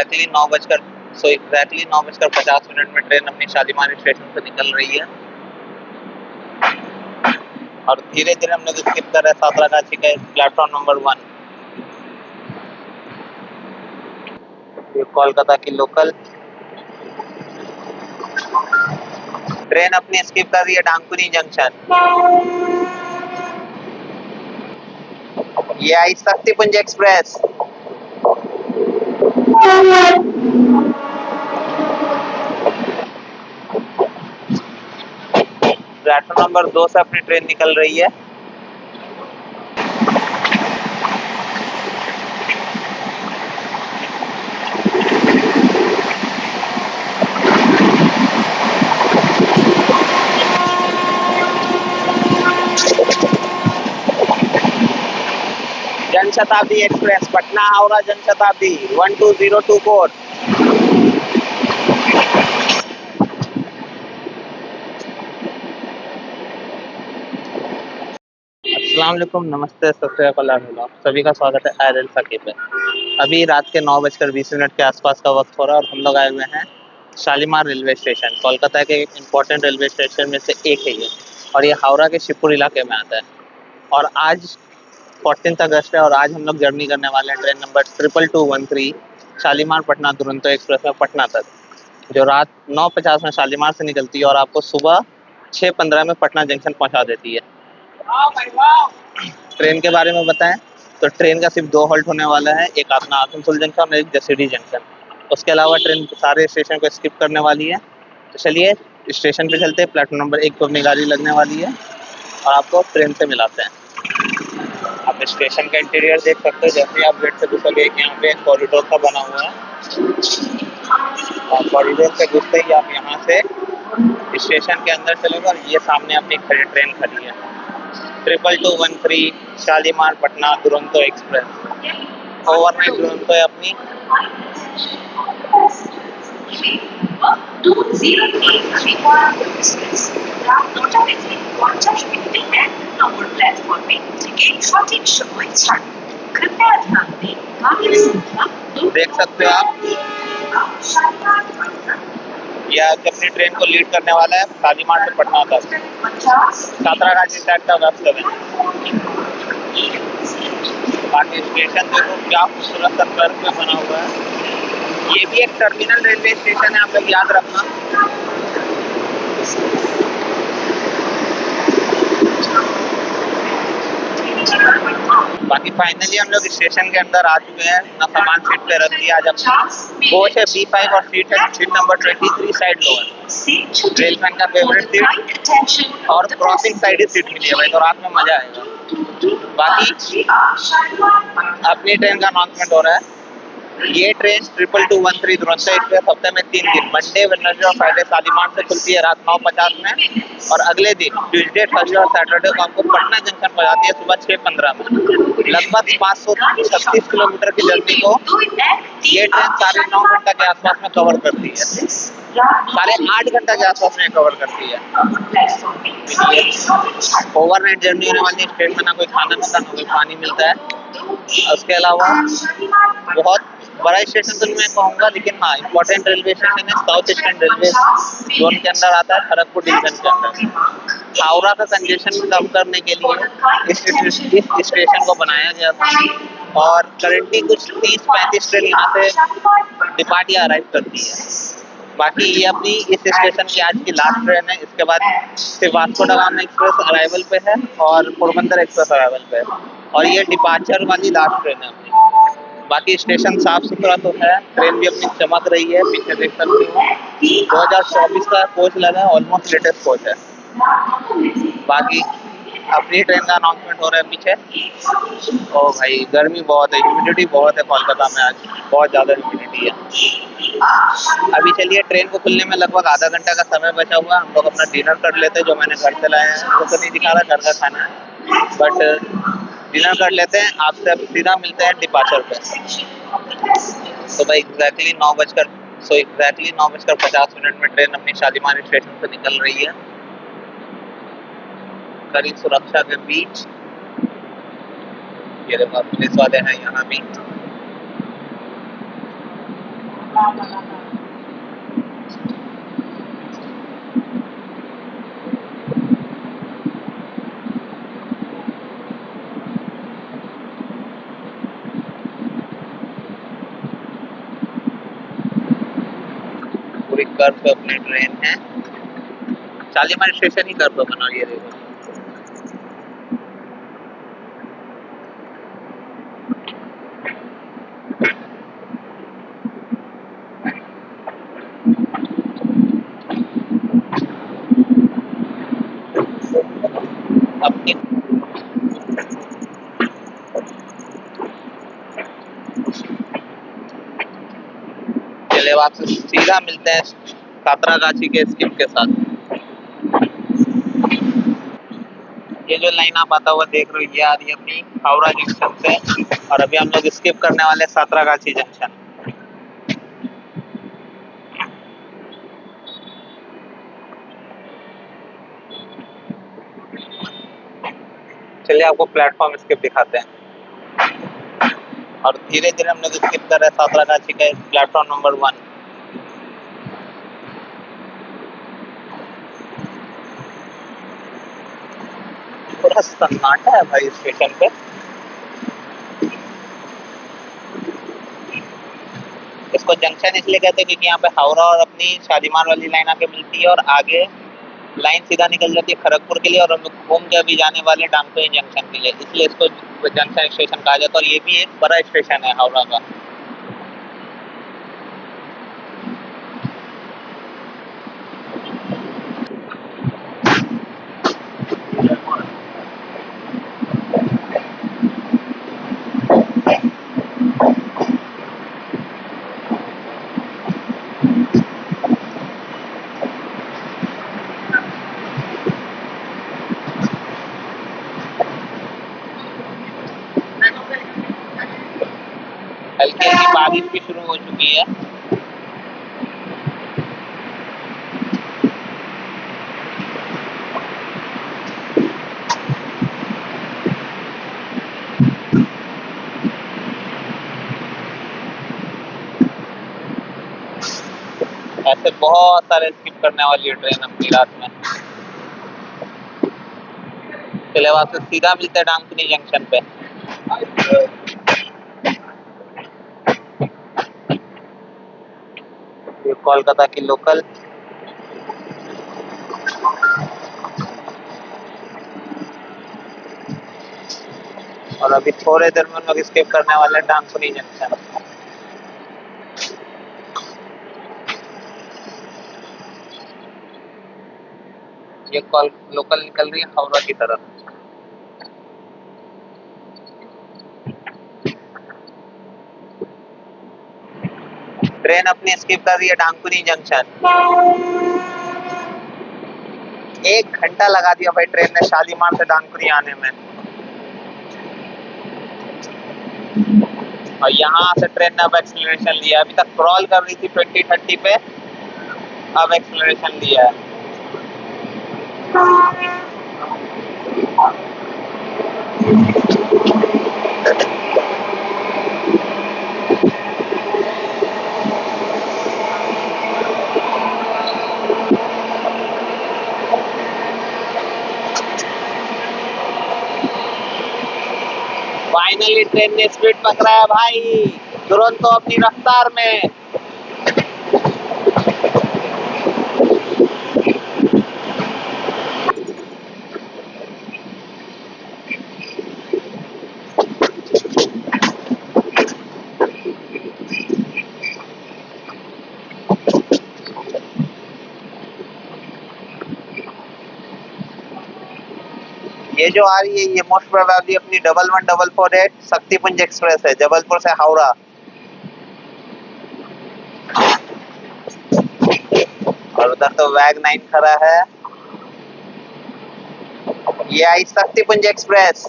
Exactly 9:50 में train अपनी Shalimar station से निकल रही है और धीरे धीरे हम लोग स्किप कर रहे हैं सातरागाछी का प्लेटफॉर्म नंबर 1। ये कोलकाता की लोकल ट्रेन अपनी स्किप कर रही है डांकुनी जंक्शन। ये आई शक्तिपुंज एक्सप्रेस। प्लेटफॉर्म नंबर 2 से अपनी ट्रेन निकल रही है। जनशताब्दी एक्सप्रेस पटना हावड़ा जनशताब्दी 12024। अस्सलाम वालेकुम, नमस्ते, सत श्री अकाल, सभी का स्वागत है आर एल सके पे। अभी रात के 9:20 के आसपास का वक्त हो रहा है और हम लोग आए हुए हैं शालीमार रेलवे स्टेशन। कोलकाता के एक इम्पोर्टेंट रेलवे स्टेशन में से एक है ये, और ये हावड़ा के शिवपुर इलाके में आता है। और आज 14 अगस्त है और आज हम लोग जर्नी करने वाले हैं train number 22213 Shalimar Patna Duronto express में पटना तक, जो रात 9:50 में शालीमार से निकलती है और आपको सुबह 6:15 में पटना जंक्शन पहुंचा देती है। ट्रेन के बारे में बताएं तो ट्रेन का सिर्फ 2 हॉल्ट होने वाला है, एक अपना आसनसोल जंक्शन और एक जसीडीह जंक्शन। उसके अलावा ट्रेन सारे स्टेशन को स्किप करने वाली है। तो चलिए स्टेशन पे चलते हैं। प्लेटफॉर्म नंबर 1 पर अपनी गाड़ी लगने वाली है और आपको ट्रेन से मिलाते हैं। आप स्टेशन का इंटीरियर देख सकते हो। जैसे आप गेट से घुसोगे यहाँ पे कॉरिडोर सा बना हुआ है और कॉरिडोर से घुसते ही आप यहाँ से स्टेशन के अंदर चलोगे और ये सामने अपनी ट्रेन खड़ी है 22213 शालीमार पटना दुरंतो एक्सप्रेस। ओवरनाइट दुरंतो है अपनी। देख सकते हो आप, यह अपनी ट्रेन को लीड करने वाला है शालीमार से पटना तक। सातरागाछी साइड का वेब 7। बाकी स्टेशन देखो क्या खूबसूरत सा कर्व में बना हुआ है। ये भी एक टर्मिनल रेलवे स्टेशन है, आप लोग याद रखना। बाकी फाइनली हम लोग स्टेशन के अंदर आ चुके हैं। अपना सामान सीट पे रख दिया। आज अपनी कोच है B5 और सीट है सीट नंबर 23 साइड लोअर। रेलमैन का फेवरेट सीट और क्रॉसिंग साइड ही सीट मिली है भाई, तो रात में मजा आएगा। बाकी अपनी ट्रेन का अनाउंसमेंट हो रहा है। ये ट्रेन 22213 दुरंतो एक्सप्रेस हफ्ते में 3 दिन मंडे, वेडनेसडे और फ्राइडे शालीमार से खुलती है रात 9:50 में और अगले दिन ट्यूसडे, थर्सडे और सैटरडे को आपको पटना जंक्शन पहुंचाती है सुबह 6:15 में। लगभग 536 किलोमीटर की जर्नी को ये ट्रेन 9.5 घंटा के आसपास में कवर करती है। 8.5 घंटा के आसपास में कवर करती है। ओवरनाइट जर्नी होने वाली स्टेशन में ना कोई खाना मिलता ना कोई पानी मिलता है। उसके अलावा बहुत बड़ा स्टेशन तो मैं कहूँगा, लेकिन हाँ इम्पोर्टेंट रेलवे स्टेशन है। साउथ ईस्टर्न रेलवे जोन के अंदर आता है, खड़गपुर डिवीजन के अंदर। हावड़ा का कंजेशन कम करने के लिए इस स्टेशन को बनाया गया था और करंटली कुछ 30-35 ट्रेन यहाँ से डिपार्ट या अराइव करती है। बाकी ये अपनी इस स्टेशन की आज की लास्ट ट्रेन है। इसके बाद सिर्फ वास्को दा गामा एक्सप्रेस अराइवल पे है और पोरबंदर एक्सप्रेस अराइवल पे है और ये डिपार्चर वाली लास्ट ट्रेन है अपनी। बाकी स्टेशन साफ सुथरा तो है, ट्रेन भी अपनी चमक रही है। पीछे देख सकते हो 2024 का कोच लगा है, ऑलमोस्ट लेटेस्ट कोच है। बाकी अपनी ट्रेन का अनाउंसमेंट हो रहा है पीछे। ओ भाई गर्मी बहुत है, ह्यूमिडिटी बहुत है कोलकाता में, आज बहुत ज़्यादा ह्यूमिडिटी है। अभी चलिए ट्रेन को खुलने में लगभग आधा घंटा का समय बचा हुआ है। हम लोग अपना डिनर कर लेते हैं, जो मैंने घर से लाया है वो तो नहीं दिखा रहा, घर का खाना है, बट डिनर कर लेते हैं। आपसे अब सीधा मिलते हैं डिपार्चर पे। तो भाई एग्जैक्टली 9:50 में ट्रेन अपनी शालीमार स्टेशन से निकल रही है। कड़ी सुरक्षा के बीच ये देखो पुलिस वाले हैं यहाँ भी। पूरी कर्व पे अपनी ट्रेन है। शालीमार स्टेशन ही कर्व पे बना, ये देखो। अपनी चले वापस सीधा मिलते हैं सातरागाछी के स्किप के साथ। ये जो लाइन आप आता हुआ देख रहे हो, ये आ रही है अपनी हावड़ा जंक्शन से, और अभी हम लोग स्किप करने वाले सातरागाछी जंक्शन। चलिए आपको प्लेटफॉर्म स्किप दिखाते हैं। और धीरे धीरे हम लोग स्किप कर रहे हैं सातरागाछी का प्लेटफॉर्म नंबर 1। पूरा सन्नाटा है भाई स्टेशन पे। इसको जंक्शन इसलिए कहते हैं क्योंकि यहाँ पे हावड़ा और अपनी शालीमार वाली लाइन आके मिलती है, और आगे लाइन सीधा निकल जाती है खड़गपुर के लिए, और हम लोग घूम के अभी जाने वाले डांगटोई जंक्शन के लिए, इसलिए इसको जंक्शन स्टेशन कहा जाता है। और ये भी एक बड़ा स्टेशन है हावड़ा का। हल्की हल्की बारिश भी शुरू हो चुकी है। ऐसे बहुत सारे स्किप करने वाली है ट्रेन अपनी रात में। चले वहां से सीधा मिलते हैं डांगकुनी जंक्शन पे। ये कोलकाता की लोकल। और अभी थोड़े देर में हम लोग स्किप करने वाले डांगकुनी जंक्शन। ये लोकल निकल रही है हावड़ा की तरफ। ट्रेन अपनी स्किप कर रही है डांगकुनी जंक्शन। 1 घंटा लगा दिया भाई ट्रेन ने शालीमार से डांगकुनी आने में। और यहाँ से ट्रेन ने अब एक्सीलरेशन लिया। अभी तक क्रॉल कर रही थी 20-30 पे, अब एक्सीलरेशन लिया है। फाइनली ट्रेन ने स्पीड पकड़ा है भाई, दुरंतो अपनी रफ्तार में। ये जो आ रही है ये मोस्ट प्रोबेबली अपनी 11448 शक्तिपुंज एक्सप्रेस है, जबलपुर से हावड़ा। और उधर तो वैग 9 खड़ा है। ये आई शक्तिपुंज एक्सप्रेस।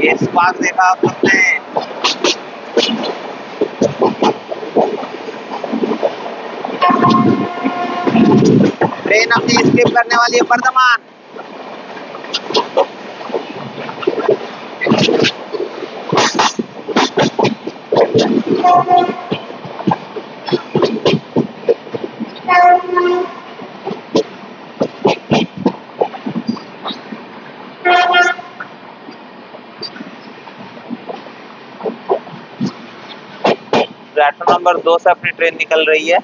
ये स्पार्क देखा आप सबने? ट्रेन अपनी स्किप करने वाली है वर्धमान। प्लेटफॉर्म नंबर 2 से अपनी ट्रेन निकल रही है।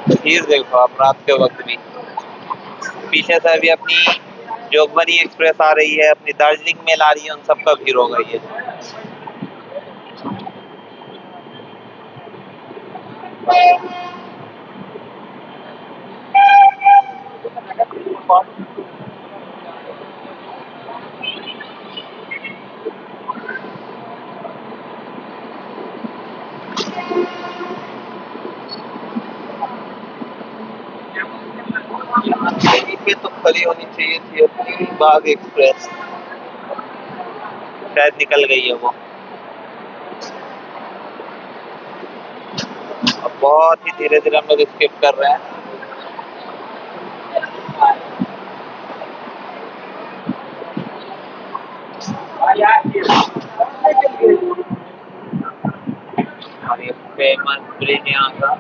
भीड़ देखो आप रात के वक्त भी। पीछे से अभी अपनी जोगबनी एक्सप्रेस आ रही है, अपनी दार्जिलिंग मेल आ रही है, उन सबका भीड़ हो गई है। यहीं पे तो खड़ी होनी चाहिए थी अपनी बाग एक्सप्रेस, शायद निकल गई है वो। अब बहुत ही धीरे धीरे हम लोग स्किप कर रहे हैं। और ये फेमस ब्रिज यहाँ का।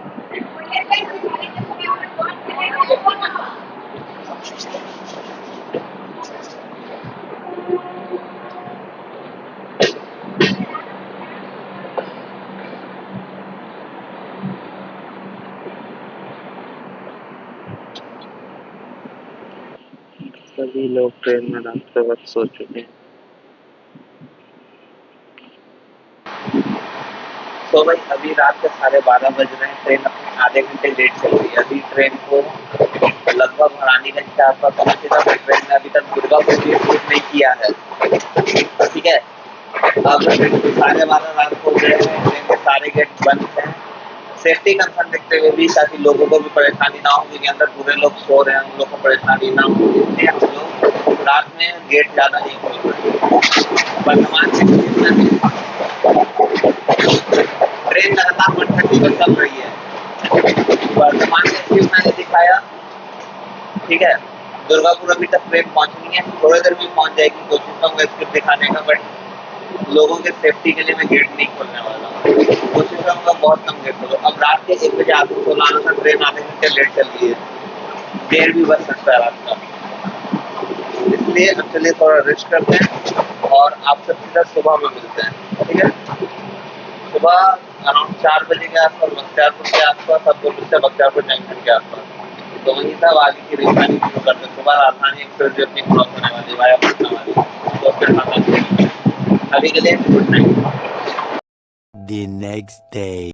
सभी लोग ट्रेन में रात वक्त सो चुके हैं। तो भाई अभी रात के 12:30 बज रहे हैं, ट्रेन अपने आधे घंटे लेट चल रही है। अभी ट्रेन को लगभग रानीगंज के आसपास पहुंची था, ट्रेन ने अभी तक दुर्गापुर भी शूट नहीं किया है। ठीक है, अब 12:30 रात को गए हैं, ट्रेन के सारे गेट बंद हैं। सेफ्टी कंसर्न देखते हुए भी, ताकि लोगों को भी परेशानी ना हो, क्योंकि अंदर पूरे लोग सो रहे हैं, उन लोगों को परेशानी ना हो, इसलिए हम लोग रात में गेट ज़्यादा नहीं खोल रहे। वर्तमान में ट्रेन लगातार 130 पर चल रही है। वर्तमान में सिर्फ मैंने दिखाया, ठीक है। दुर्गापुर अभी तक ट्रेन पहुंचनी है, थोड़ी देर में पहुंच जाएगी। कोशिश करूंगा स्क्रिप्ट दिखाने का, बट लोगों के सेफ्टी के लिए मैं गेट नहीं खोलने वाला हूँ। कोशिश करूंगा बहुत कम गेट खोलो। अब रात के 1 बजे आपको सोलाना था, ट्रेन आधे घंटे लेट चल रही है, देर भी बच सकता है रात का, इसलिए अब चलिए थोड़ा रेस्ट करते हैं और आपसे सीधा सुबह में मिलते हैं। ठीक है, सुबह अराउंड 4 बजे के आसपास बख्तियारपुर के आसपास आपको मिलते हैं, बख्तियारपुर जंक्शन के आसपास। तो वहीं तक आगे की रेलगाड़ी शुरू करते हैं। सुबह राजधानी एक्सप्रेस जो अपनी क्रॉस होने वाली है वाया पटना वाली, तो उसके साथ अभी के लिए good night. The next day.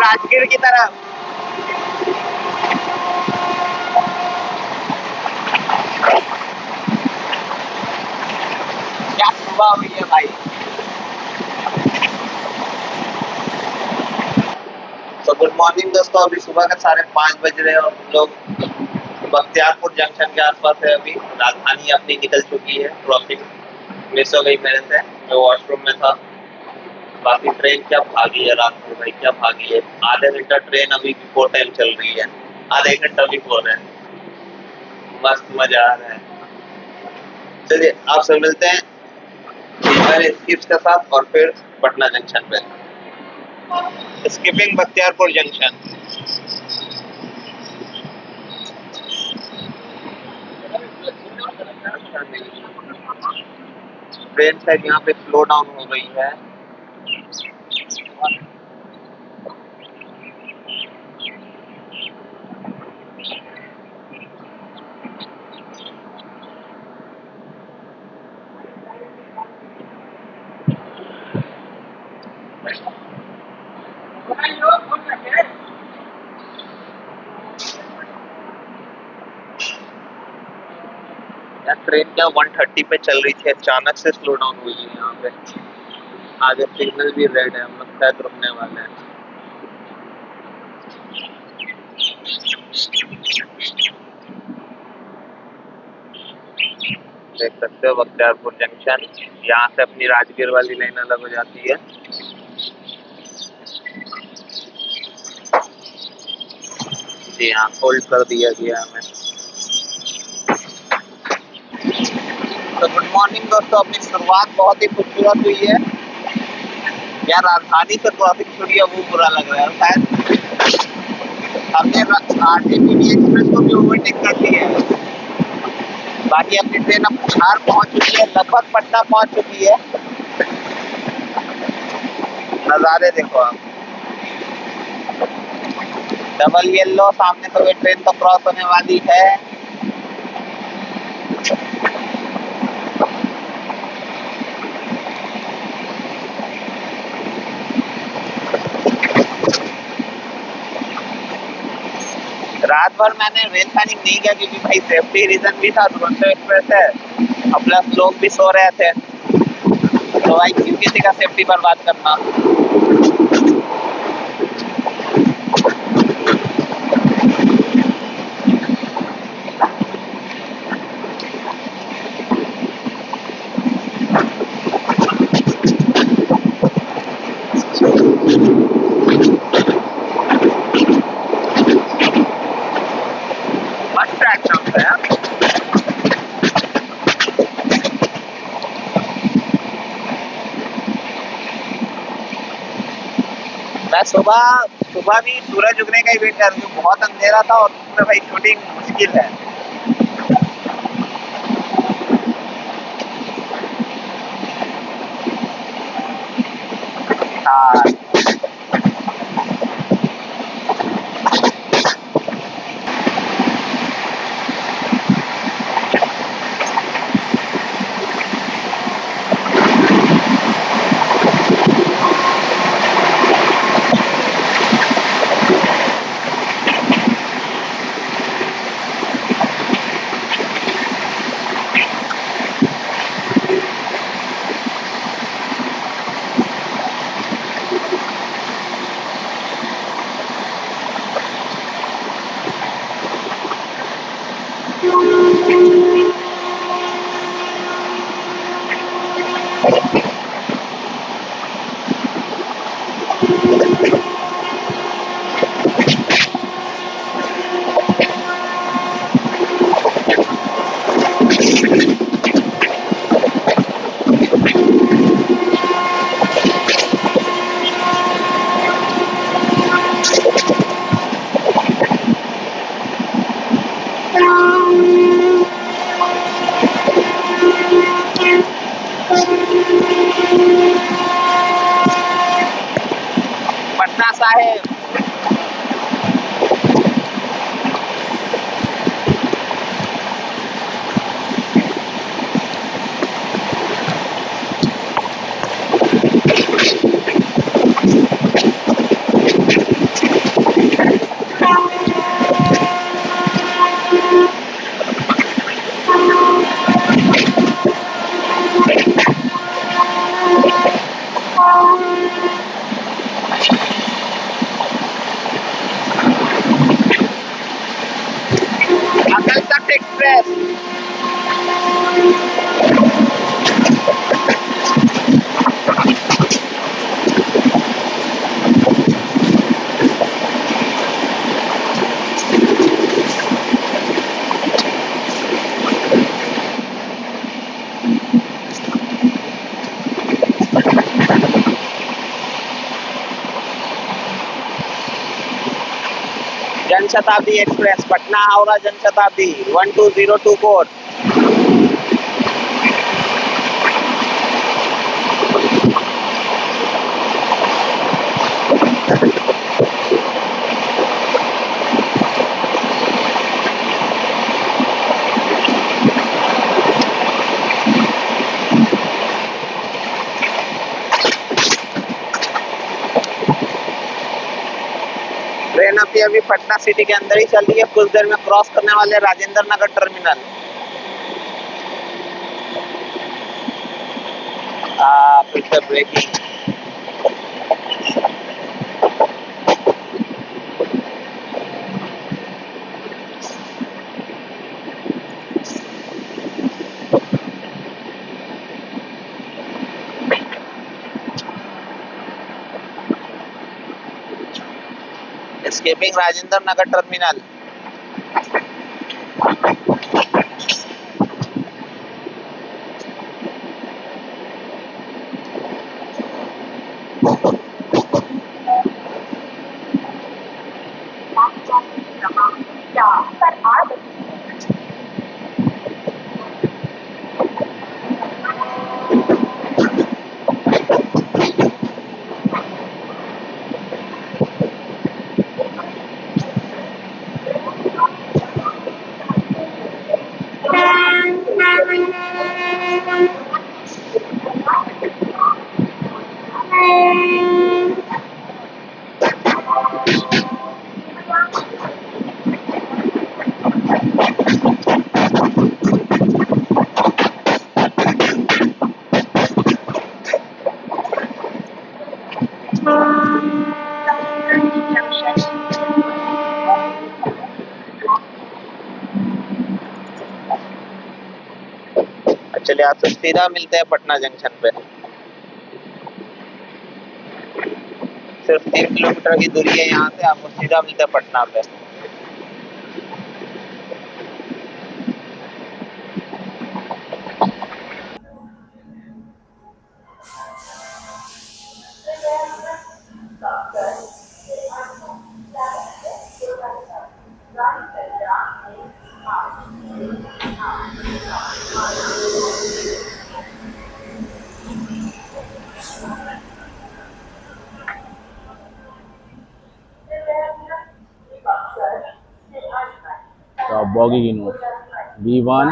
Rajgir की तरफ। क्या सुबह हुई है भाई। तो गुड मॉर्निंग दोस्तों, अभी सुबह के 5:30 बज रहे हैं और हम लोग बख्तियारपुर जंक्शन के आसपास है। अभी राजधानी अपनी निकल चुकी है। क्रॉसिंग मिस हो गई मेरे से, मैं वॉशरूम में था। बाकी ट्रेन क्या भागी है रात को भाई, क्या भागी है। आधे घंटा ट्रेन अभी बिफोर टाइम चल रही है, आधे घंटा बिफोर है। मस्त मजा आ रहा है। चलिए आपसे मिलते हैं मेरे स्किप्स के साथ और फिर पटना जंक्शन पे। Skipping Bakhtiyarpur junction. ट्रेन शायद यहाँ पे स्लो डाउन हो गई है। यार ट्रेन क्या 130 पे चल रही थी, अचानक से स्लो डाउन हुई है यहाँ पे। आगे सिग्नल भी रेड है, हम लोग शायद रुकने वाले हैं। देख सकते हो बख्तियारपुर जंक्शन, यहाँ से अपनी राजगीर वाली लाइन अलग हो जाती है। जी हाँ, होल्ड कर दिया गया हमें। तो गुड मॉर्निंग दोस्तों, अपनी शुरुआत बहुत ही खूबसूरत हुई है। यार राजधानी से ट्रैफिक छुड़ी है वो बुरा लग रहा है। शायद हमने आरटीपीडी एक्सप्रेस को भी ओवरटेक कर लिया है। बाकी अपनी ट्रेन अब बिहार पहुंच चुकी है, लगभग पटना पहुंच चुकी है। नज़ारे देखो आप, डबल येलो सामने से कोई ट्रेन तो क्रॉस होने वाली है। रात भर मैंने रेल प्लानिंग नहीं किया क्योंकि भाई सेफ्टी रीजन भी था, दुरंतो एक्सप्रेस है और प्लस लोग भी सो रहे थे, तो भाई क्यों किसी का सेफ्टी बर्बाद करना। मस्त ट्रैक है यार। मैं सुबह भी सूरज उगने का ही वेट कर रही हूँ। बहुत अंधेरा था और उसमें भाई शूटिंग मुश्किल है। हाँ express. Janshatabdi express Patna Howrah Janshatabdi 12024 code. Train अभी पटना सिटी के अंदर ही चल रही है, कुछ देर में क्रॉस करने वाले राजेंद्र नगर टर्मिनल। फिर से breaking. Escaping Rajendra Nagar terminal. चलिए आज तो सीधा मिलते हैं पटना जंक्शन पे। सिर्फ 3 किलोमीटर की दूरी है यहाँ से, आपको सीधा मिलते हैं पटना पे। तो बॉगी की नोट B1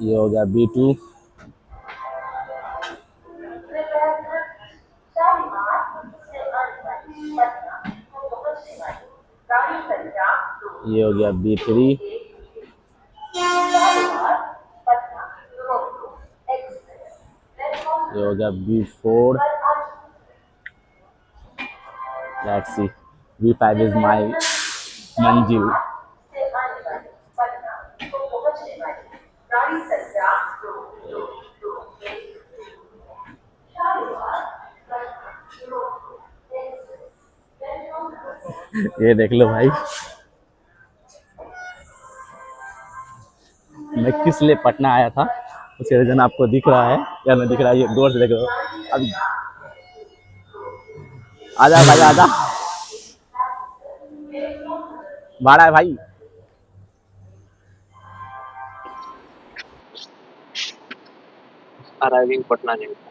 ये हो गया B2 ये हो गया B3 ये हो गया B4 let's see B5 is my मंजिल। ये देख लो भाई मैं किस लिए पटना आया था, उसका रीजन आपको दिख रहा है या नहीं दिख रहा है, ये गौर से देख लो। अभी आजा भाई आजा, भाड़ा है भाई। Arriving Patna junction.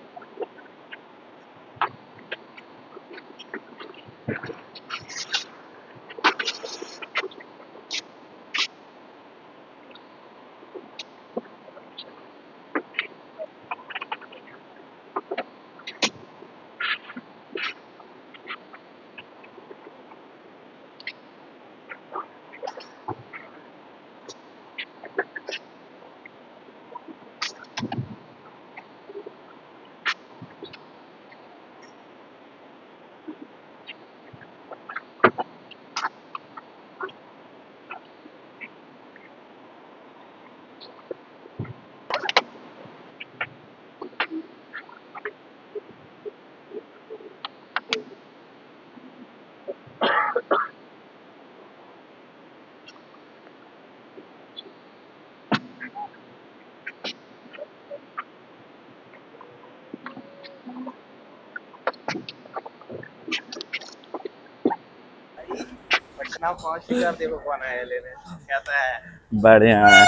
ना पांच शिकार देखो कौन आया लेने, कैसा है। बढ़िया है।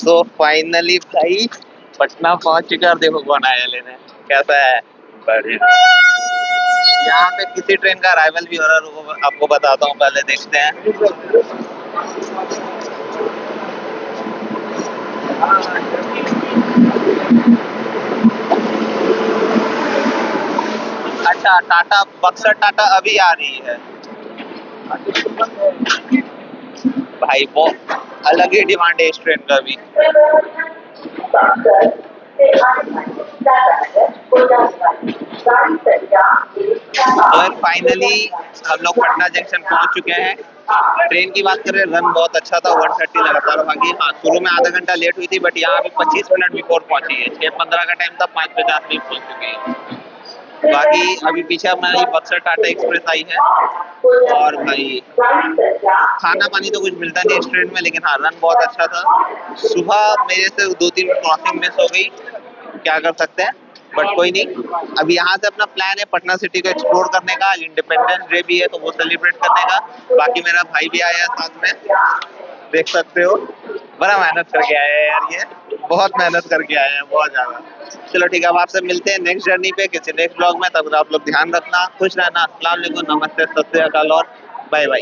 तो फाइनली भाई पटना पहुंच शिकार देखो कौन आया लेने, कैसा है। बढ़िया। यहाँ पे किसी ट्रेन का अराइवल भी हो रहा है, रुको आपको बताता हूँ, पहले देखते हैं। अच्छा, टाटा बक्सर टाटा अभी आ रही है भाई, वो अलग ही डिमांड है इस ट्रेन का भी। और फाइनली हम लोग पटना जंक्शन पहुंच चुके हैं। ट्रेन की बात करें, रन बहुत अच्छा था, 130 लगातार भागी। हाँ, शुरू में आधा घंटा लेट हुई थी, बट यहाँ अभी 25 मिनट बिफोर पहुंची है। 6:15 का टाइम था, 5:50 में पहुंच चुकी है। बाकी अभी पीछे हमारी बक्सर टाटा एक्सप्रेस आई है। और भाई खाना पानी तो कुछ मिलता नहीं इस ट्रेन में, लेकिन हाँ रन बहुत अच्छा था। सुबह मेरे से 2-3 क्रॉसिंग मिस हो गई, क्या कर सकते हैं, बट कोई नहीं। अभी यहाँ से अपना प्लान है पटना सिटी को एक्सप्लोर करने का। इंडिपेंडेंस डे भी है तो वो सेलिब्रेट करने का। बाकी मेरा भाई भी आया है साथ में, देख सकते हो। बड़ा मेहनत करके आया है यार, ये बहुत मेहनत करके आए हैं, बहुत ज्यादा। चलो ठीक है, अब आपसे मिलते हैं नेक्स्ट जर्नी पे किसी नेक्स्ट ब्लॉग में। तब तक आप लोग ध्यान रखना, खुश रहना। अस्सलाम वालेकुम, नमस्ते, सत श्री अकाल और बाय बाय।